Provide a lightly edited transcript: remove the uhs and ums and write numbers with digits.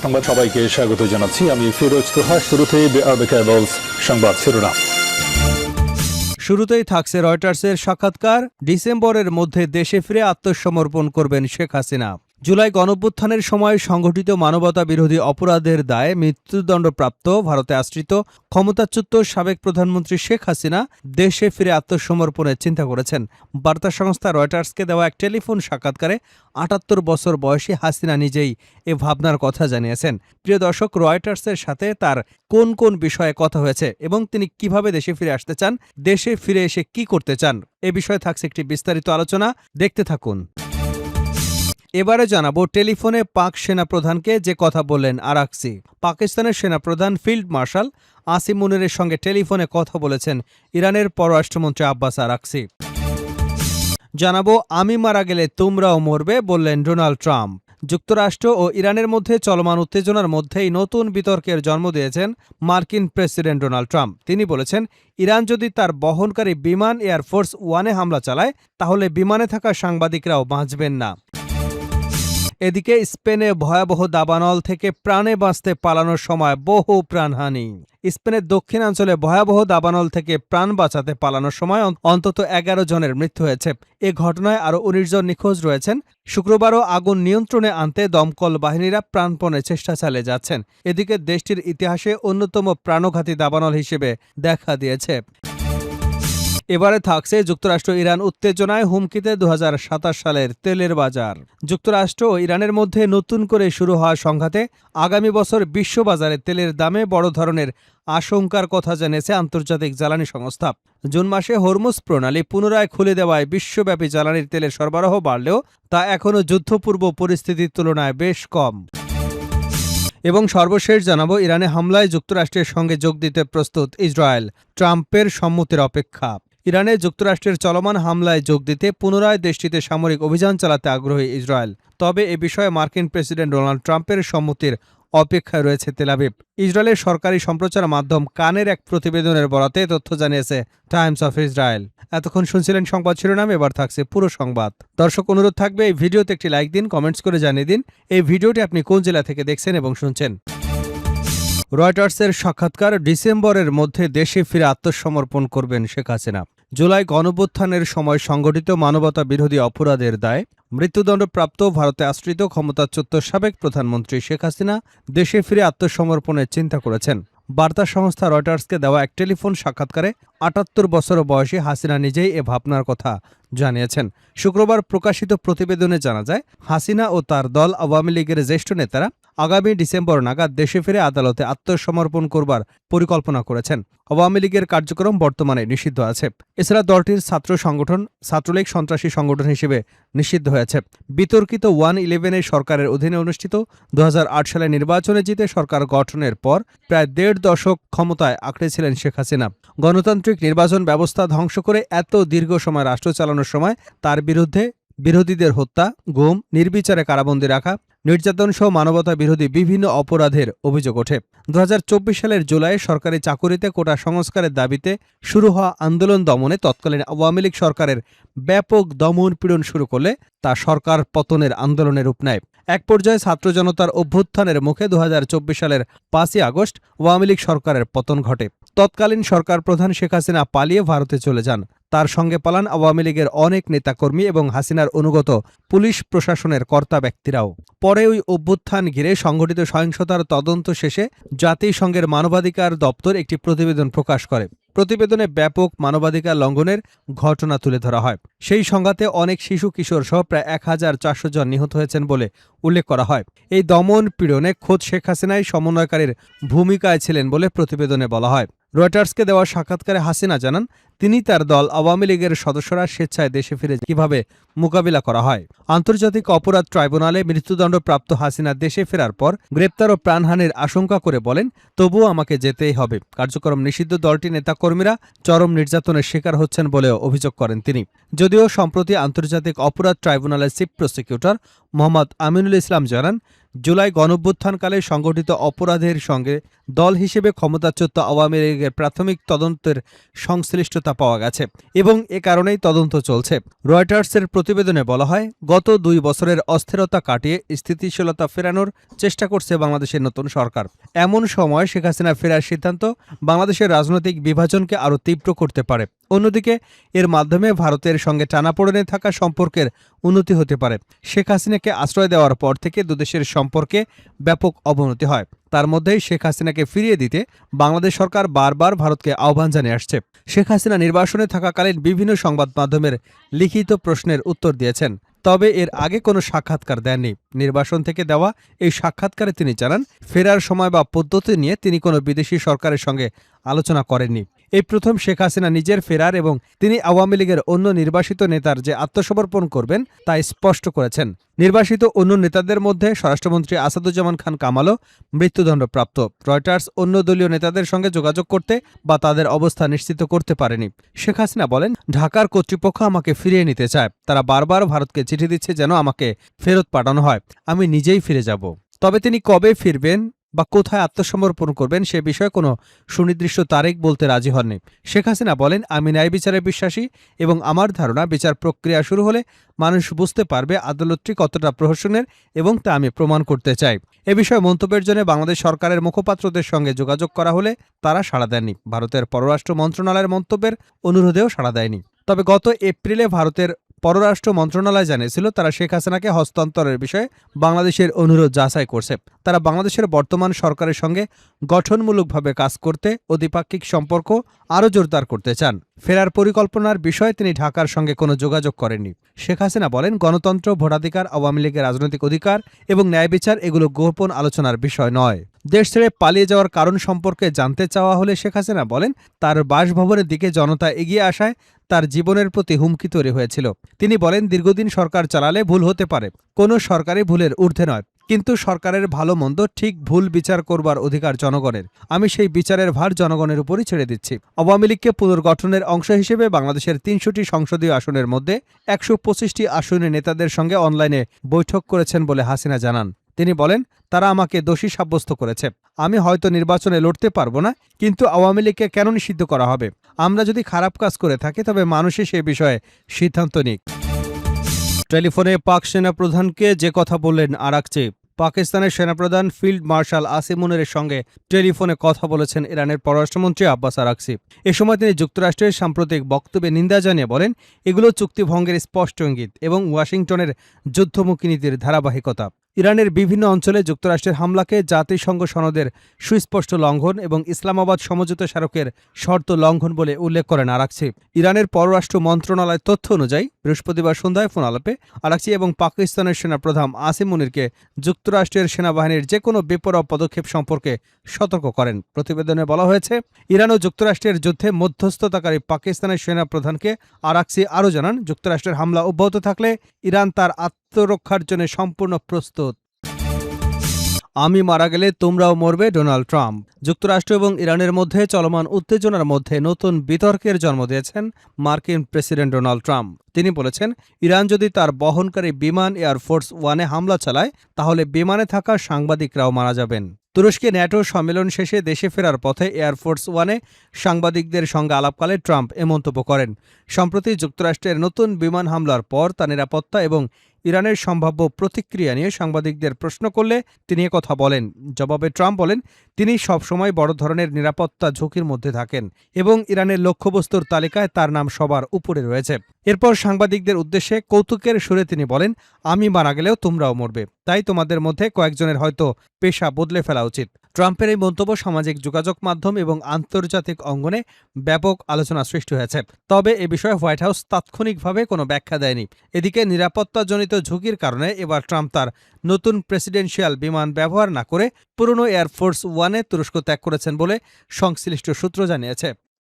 সংবাদ সবাইকে স্বাগত জানাচ্ছি। আমি ফিরোজ তোহা। শুরুতেই সংবাদ শিরোনাম। শুরুতেই থাকছে রয়টার্সের সাক্ষাৎকার। ডিসেম্বরের মধ্যে দেশে ফিরে আত্মসমর্পণ করবেন শেখ হাসিনা। জুলাই গণঅভ্যুত্থানের সময় সংঘটিত মানবতা বিরোধী অপরাধের দায়ে মৃত্যুদণ্ডপ্রাপ্ত ভারতে আশ্রিত ক্ষমতাচ্যুত সাবেক প্রধানমন্ত্রী শেখ হাসিনা দেশে ফিরে আত্মসমর্পণের চিন্তা করেছেন। বার্তা সংস্থা রয়টার্সকে দেওয়া এক টেলিফোন সাক্ষাৎকারে ৭৮ বছর বয়সী হাসিনা নিজেই এ ভাবনার কথা জানিয়েছেন। প্রিয় দর্শক, রয়টার্সের সাথে তার কোন কোন বিষয়ে কথা হয়েছে এবং তিনি কিভাবে দেশে ফিরে আসতে চান, দেশে ফিরে এসে কি করতে চান, এ বিষয়ে থাকছে একটি বিস্তারিত আলোচনা। দেখতে থাকুন। এবারে জানাবো টেলিফোনে পাক সেনাপ্রধানকে যে কথা বললেন আরাকসি। পাকিস্তানের সেনাপ্রধান ফিল্ড মার্শাল আসিম মুনিরের সঙ্গে টেলিফোনে কথা বলেছেন ইরানের পররাষ্ট্রমন্ত্রী আব্বাস আরাকসি। জানাবো আমি মারা গেলে তোমরাও মরবে, বললেন ডোনাল্ড ট্রাম্প। যুক্তরাষ্ট্র ও ইরানের মধ্যে চলমান উত্তেজনার মধ্যেই নতুন বিতর্কের জন্ম দিয়েছেন মার্কিন প্রেসিডেন্ট ডোনাল্ড ট্রাম্প। তিনি বলেছেন, ইরান যদি তার বহনকারী বিমান এয়ারফোর্স ওয়ানে হামলা চালায় তাহলে বিমানে থাকা সাংবাদিকরাও বাঁচবেন না। এদিকে স্পেনে ভয়াবহ দাবানল থেকে প্রাণে বাঁচতে পালানোর সময় বহু প্রাণহানি। স্পেনের দক্ষিণাঞ্চলে ভয়াবহ দাবানল থেকে প্রাণ বাঁচাতে পালানোর সময় অন্তত ১১ জনের মৃত্যু হয়েছে। এ ঘটনায় আরও ১৯ জন নিখোঁজ রয়েছেন। শুক্রবারও আগুন নিয়ন্ত্রণে আনতে দমকল বাহিনীরা প্রাণপণে চেষ্টা চালিয়ে যাচ্ছেন। এদিকে দেশটির ইতিহাসে অন্যতম প্রাণঘাতী দাবানল হিসেবে দেখা দিয়েছে। এবারে থাকছে যুক্তরাষ্ট্র ইরান উত্তেজনায় হুমকিতে ২০২৭ সালের তেলের বাজার। যুক্তরাষ্ট্র ও ইরানের মধ্যে নতুন করে শুরু হওয়া সংঘাতে আগামী বছর বিশ্ববাজারে তেলের দামে বড় ধরনের আশঙ্কার কথা জানিয়েছে আন্তর্জাতিক জ্বালানি সংস্থা। জুন মাসে হরমুজ প্রণালী পুনরায় খুলে দেওয়ায় বিশ্বব্যাপী জ্বালানির তেলের সরবরাহ বাড়লেও তা এখনও যুদ্ধপূর্ব পরিস্থিতির তুলনায় বেশ কম। এবং সর্বশেষ জানাবো ইরানে হামলায় যুক্তরাষ্ট্রের সঙ্গে যোগ দিতে প্রস্তুত ইসরায়েল। ট্রাম্পের সম্মতির অপেক্ষা। ইরানে যুক্তরাষ্ট্রের চলমান হামলায় যোগ দিতে পুনরায় দেশটিতে সামরিক অভিযান চালাতে আগ্রহী ইসরায়েল। তবে এ বিষয়ে মার্কিন প্রেসিডেন্ট ডোনাল্ড ট্রাম্পের সম্মতির অপেক্ষায় রয়েছে তেল আবিব। ইসরায়েলের সরকারি সম্প্রচার মাধ্যম কানের এক প্রতিবেদনের বরাতে তথ্য জানিয়েছে টাইমস অফ ইসরায়েল। এতক্ষণ শুনছিলেন সংবাদ শিরোনাম, এবার থাকছে পুরো সংবাদ। দর্শক, অনুরোধ থাকবে এই ভিডিওতে একটি লাইক দিন, কমেন্টস করে জানিয়ে দিন এই ভিডিওটি আপনি কোন জেলা থেকে দেখছেন এবং শুনছেন। রয়টার্সের সাক্ষাৎকার। ডিসেম্বরের মধ্যে দেশে ফিরে আত্মসমর্পণ করবেন শেখ হাসিনা। জুলাই গণঅভ্যুত্থানের সময় সংঘটিত মানবতা বিরোধী অপরাধের দায়ে মৃত্যুদণ্ডপ্রাপ্ত ভারতে আশ্রিত ক্ষমতাচ্যুত সাবেক প্রধানমন্ত্রী শেখ হাসিনা দেশে ফিরে আত্মসমর্পণের চিন্তা করেছেন। বার্তা সংস্থা রয়টার্সকে দেওয়া এক টেলিফোন সাক্ষাৎকারে ৭৮ বছর বয়সী হাসিনা নিজেই এ ভাবনার কথা জানিয়েছেন। শুক্রবার প্রকাশিত প্রতিবেদনে জানা যায়, হাসিনা ও তার দল আওয়ামী লীগের জ্যেষ্ঠ নেতারা আগামী ডিসেম্বর নাগাদ দেশে ফিরে আদালতে আত্মসমর্পণ করবার পরিকল্পনা করেছেন। আওয়ামী লীগের কার্যক্রম বর্তমানে নিষিদ্ধ আছে। এছাড়া দলটির ছাত্র সংগঠন ছাত্রলীগ সন্ত্রাসী সংগঠন হিসেবে নিষিদ্ধ হয়েছে। বিতর্কিত 1-11 সরকারের অধীনে অনুষ্ঠিত ২০০৮ সালে নির্বাচনে জিতে সরকার গঠনের পর প্রায় ১.৫ দশক ক্ষমতায় আঁকড়েছিলেন শেখ হাসিনা। গণতান্ত্রিক নির্বাচন ব্যবস্থা ধ্বংস করে এত দীর্ঘ সময় রাষ্ট্র চালানোর সময় তার বিরুদ্ধে বিরোধীদের হত্যা, গুম, নির্বিচারে কারাবন্দী রাখা, নির্যাতন সহ মানবতা বিরোধী বিভিন্ন অপরাধের অভিযোগ ওঠে। ২০২৪ সালের জুলাইয়ে সরকারি চাকুরিতে কোটা সংস্কারের দাবিতে শুরু হওয়া আন্দোলন দমনে তৎকালীন আওয়ামী লীগ সরকারের ব্যাপক দমন পীড়ন শুরু করলে তা সরকার পতনের আন্দোলনের রূপ নেয়। এক পর্যায়ে ছাত্র জনতার অভ্যুত্থানের মুখে ২০২৪ সালের ৫ই আগস্ট আওয়ামী লীগ সরকারের পতন ঘটে। তৎকালীন সরকার প্রধান শেখ হাসিনা পালিয়ে ভারতে চলে যান। তার সঙ্গে পালান আওয়ামী লীগের অনেক নেতাকর্মী এবং হাসিনার অনুগত পুলিশ প্রশাসনের কর্তা ব্যক্তিরাও। পরে ওই অভ্যুত্থান ঘিরে সংঘটিত সহিংসতার তদন্ত শেষে জাতিসংঘের মানবাধিকার দপ্তর একটি প্রতিবেদন প্রকাশ করে। প্রতিবেদনে ব্যাপক মানবাধিকার লঙ্ঘনের ঘটনা তুলে ধরা হয়। সেই সংঘাতে অনেক শিশু কিশোর সহ প্রায় ১,৪০০ জন নিহত হয়েছেন বলে উল্লেখ করা হয়। এই দমন পীড়নে খোদ শেখ হাসিনাই সমন্বয়কারীর ভূমিকায় ছিলেন বলে প্রতিবেদনে বলা হয়। রয়টার্সকে দেওয়া সাক্ষাৎকারে হাসিনা জানান, তিনি তার দল আওয়ামী লীগের সদস্যরা স্বেচ্ছায় দেশে ফিরে কিভাবে মোকাবিলা করা হয়। আন্তর্জাতিক অপরাধ ট্রাইব্যুনালে মৃত্যুদণ্ডপ্রাপ্ত হাসিনা দেশে ফেরার পর গ্রেপ্তার ও প্রাণহানির আশঙ্কা করে বলেন, তবুও আমাকে যেতেই হবে। কার্যক্রম নিষিদ্ধ দলটির নেতাকর্মীরা চরম নির্যাতনের শিকার হচ্ছেন বলেও অভিযোগ করেন তিনি। যদিও সম্প্রতি আন্তর্জাতিক অপরাধ ট্রাইব্যুনালের চিফ প্রসিকিউটর মোহাম্মদ আমিনুল ইসলাম জানান, জুলাই গণঅভ্যুত্থানকালে সংগঠিত অপরাধের সঙ্গে দল হিসেবে ক্ষমতাচ্যুত আওয়ামী লীগের প্রাথমিক তদন্তের সংশ্লিষ্টতা পাওয়া গেছে এবং এ কারণেই তদন্ত চলছে। রয়টার্সের প্রতিবেদনে বলা হয়, গত 2 বছরের অস্থিরতা কাটিয়ে স্থিতিশীলতা ফেরানোর চেষ্টা করছে বাংলাদেশের নতুন সরকার। এমন সময় শেখ হাসিনা ফেরার সিদ্ধান্ত বাংলাদেশের রাজনৈতিক বিভাজনকে আরও তীব্র করতে পারে। অন্যদিকে এর মাধ্যমে ভারতের সঙ্গে টানাপোড়েনে থাকা সম্পর্কের উন্নতি হতে পারে। শেখ হাসিনাকে আশ্রয় দেওয়ার পর থেকে দুদেশের সম্পর্কে ব্যাপক অবনতি হয়। তার মধ্যেই শেখ হাসিনাকে ফিরিয়ে দিতে বাংলাদেশ সরকার বারবার ভারতকে আহ্বান জানিয়ে আসছে। শেখ হাসিনা নির্বাসনে থাকাকালীন বিভিন্ন সংবাদ মাধ্যমের লিখিত প্রশ্নের উত্তর দিয়েছেন, তবে এর আগে কোনো সাক্ষাৎকার দেননি। নির্বাসন থেকে দেওয়া এই সাক্ষাৎকারে তিনি জানান, ফেরার সময় বা পদ্ধতি নিয়ে তিনি কোনো বিদেশি সরকারের সঙ্গে আলোচনা করেননি। এই প্রথম শেখ হাসিনা নিজের ফেরার এবং তিনি আওয়ামী লীগের অন্য নির্বাসিত নেতার যে আত্মসমর্পণ করবেন তা স্পষ্ট করেছেন। নির্বাসিত অন্য নেতাদের মধ্যে স্বরাষ্ট্রমন্ত্রী আসাদুজ্জামান খান কামালও মৃত্যুদণ্ডপ্রাপ্ত। রয়টার্স অন্য দলীয় নেতাদের সঙ্গে যোগাযোগ করতে বা তাদের অবস্থা নিশ্চিত করতে পারেনি। শেখ হাসিনা বলেন, ঢাকার কর্তৃপক্ষ আমাকে ফিরিয়ে নিতে চায়। তারা বারবার ভারতকে চিঠি দিচ্ছে যেন আমাকে ফেরত পাঠানো হয়। আমি নিজেই ফিরে যাব। তবে তিনি কবে ফিরবেন বা কোথায় আত্মসমর্পণ করবেন সে বিষয়ে কোনো সুনির্দিষ্ট তারিখ বলতে রাজি হননি। শেখ হাসিনা বলেন, আমি ন্যায় বিচারে বিশ্বাসী এবং আমার ধারণা বিচার প্রক্রিয়া শুরু হলে মানুষ বুঝতে পারবে আদালতটি কতটা প্রহসনের এবং তা আমি প্রমাণ করতে চাই। এ বিষয়ে মন্তব্যের জন্য বাংলাদেশ সরকারের মুখপাত্রদের সঙ্গে যোগাযোগ করা হলে তারা সাড়া দেননি। ভারতের পররাষ্ট্র মন্ত্রণালয়ের মন্তব্যের অনুরোধেও সাড়া দেয়নি। তবে গত এপ্রিলে ভারতের পররাষ্ট্র মন্ত্রণালয় জানিয়েছিল তারা শেখ হাসিনাকে হস্তান্তরের বিষয়ে বাংলাদেশের অনুরোধ যাচাই করছে। তারা বাংলাদেশের বর্তমান সরকারের সঙ্গে গঠনমূলকভাবে কাজ করতে ও দ্বিপাক্ষিক সম্পর্ক আরও জোরদার করতে চান। ফেরার পরিকল্পনার বিষয়ে তিনি ঢাকার সঙ্গে কোনো যোগাযোগ করেননি। শেখ হাসিনা বলেন, গণতন্ত্র, ভোটাধিকার, আওয়ামী লীগের রাজনৈতিক অধিকার এবং ন্যায় বিচার এগুলো গোপন আলোচনার বিষয় নয়। দেশ ছেড়ে পালিয়ে যাওয়ার কারণ সম্পর্কে জানতে চাওয়া হলে শেখ হাসিনা বলেন, তার বাসভবনের দিকে জনতা এগিয়ে আসায় তার জীবনের প্রতি হুমকি তৈরি হয়েছিল। তিনি বলেন, দীর্ঘদিন সরকার চালালে ভুল হতে পারে, কোনো সরকারই ভুলের ঊর্ধ্বে নয়, কিন্তু সরকারের ভালো মন্দ ঠিক ভুল বিচার করবার অধিকার জনগণের। আমি সেই বিচারের ভার জনগণের উপরই ছেড়ে দিচ্ছি। আওয়ামী লীগকে পুনর্গঠনের অংশ হিসেবে বাংলাদেশের ৩০০টি সংসদীয় আসনের মধ্যে ১২৫টি আসনের নেতাদের সঙ্গে অনলাইনে বৈঠক করেছেন বলে হাসিনা জানান। তিনি বলেন, তারা আমাকে দোষী সাব্যস্ত করেছে। আমি হয়তো নির্বাচনে লড়তে পারবো না, কিন্তু আওয়ামী লীগকে কেন নিষিদ্ধ করা হবে? আমরা যদি খারাপ কাজ করে থাকি তবে মানুষই সে বিষয়ে সিদ্ধান্ত নিক। টেলিফোনে পাক সেনাপ্রধানকে যে কথা বললেন আরাক চিফ। পাকিস্তানের সেনাপ্রধান ফিল্ড মার্শাল আসিম মুনিরের সঙ্গে টেলিফোনে কথা বলেছেন ইরানের পররাষ্ট্রমন্ত্রী আব্বাস আরাকচি। এ সময় তিনি যুক্তরাষ্ট্রের সাম্প্রতিক বক্তব্যে নিন্দা জানিয়ে বলেন, এগুলো চুক্তিভঙ্গের স্পষ্ট ইঙ্গিত এবং ওয়াশিংটনের যুদ্ধমুখী নীতির ধারাবাহিকতা। ইরানের বিভিন্ন অঞ্চলে যুক্তরাষ্ট্রের হামলাকে জাতিসংঘ সনদের সুস্পষ্ট লঙ্ঘন এবং ইসলামাবাদ সমঝোতা স্মারকের শর্ত লঙ্ঘন বলে উল্লেখ করেন আরাকচি। ইরানের পররাষ্ট্র মন্ত্রণালয়ের তথ্য অনুযায়ী বৃহস্পতিবার সন্ধ্যায় ফোন আলাপে আরাকচি এবং পাকিস্তানের সেনাপ্রধান আসিম মুনিরকে যুক্তরাষ্ট্রের সেনাবাহিনীর যে কোনো বেপরোয়া পদক্ষেপ সম্পর্কে সতর্ক করেন। প্রতিবেদনে বলা হয়েছে, ইরান ও যুক্তরাষ্ট্রের যুদ্ধে মধ্যস্থতাকারী পাকিস্তানের সেনাপ্রধানকে আরাকচি আরও জানান, যুক্তরাষ্ট্রের হামলা অব্যাহত থাকলে ইরান তার আত্মরক্ষার জন্য সম্পূর্ণ প্রস্তুত। আমি মারা গেলে তোমরাও মরবে, ডোনাল্ড ট্রাম্প। যুক্তরাষ্ট্র এবং ইরানের মধ্যে চলমান উত্তেজনার মধ্যে নতুন বিতর্কের জন্ম দিয়েছেন মার্কিন প্রেসিডেন্ট ডোনাল্ড ট্রাম্প। তিনি বলেছেন, ইরান যদি তার বহনকারী বিমান এয়ারফোর্স ওয়ানে হামলা চালায় তাহলে বিমানে থাকা সাংবাদিকরাও মারা যাবেন। তুরস্কে ন্যাটো সম্মেলন শেষে দেশে ফেরার পথে এয়ারফোর্স ওয়ানে সাংবাদিকদের সঙ্গে আলাপকালে ট্রাম্প এ মন্তব্য করেন। সম্প্রতি যুক্তরাষ্ট্রের নতুন বিমান হামলার পর তার নিরাপত্তা এবং ইরানের সম্ভাব্য প্রতিক্রিয়া নিয়ে সাংবাদিকদের প্রশ্ন করলে তিনি কথা বলেন। জবাবে ট্রাম্প বলেন, তিনি সবসময় বড় ধরনের নিরাপত্তা ঝুঁকির মধ্যে থাকেন এবং ইরানের লক্ষ্যবস্তুর তালিকায় তার নাম সবার উপরে রয়েছে। এরপর সাংবাদিকদের উদ্দেশ্যে কৌতুকের সুরে তিনি বলেন, আমি মারা গেলেও তোমরাও মরবে, তাই তোমাদের মধ্যে কয়েকজনের হয়তো পেশা বদলে ফেলা উচিত। ট্রাম্পের এই মন্তব্য সামাজিক যোগাযোগ মাধ্যম এবং আন্তর্জাতিক অঙ্গনে ব্যাপক আলোচনা সৃষ্টি হয়েছে। তবে এ বিষয়ে হোয়াইট হাউস তাৎক্ষণিকভাবে কোনো ব্যাখ্যা দেয়নি। এদিকে নিরাপত্তাজনিত ঝুঁকির কারণে এবার ট্রাম্প তার নতুন প্রেসিডেন্সিয়াল বিমান ব্যবহার না করে পুরনো এয়ারফোর্স ওয়ানে তুরস্ক ত্যাগ করেছেন বলে সংশ্লিষ্ট সূত্র জানিয়েছে।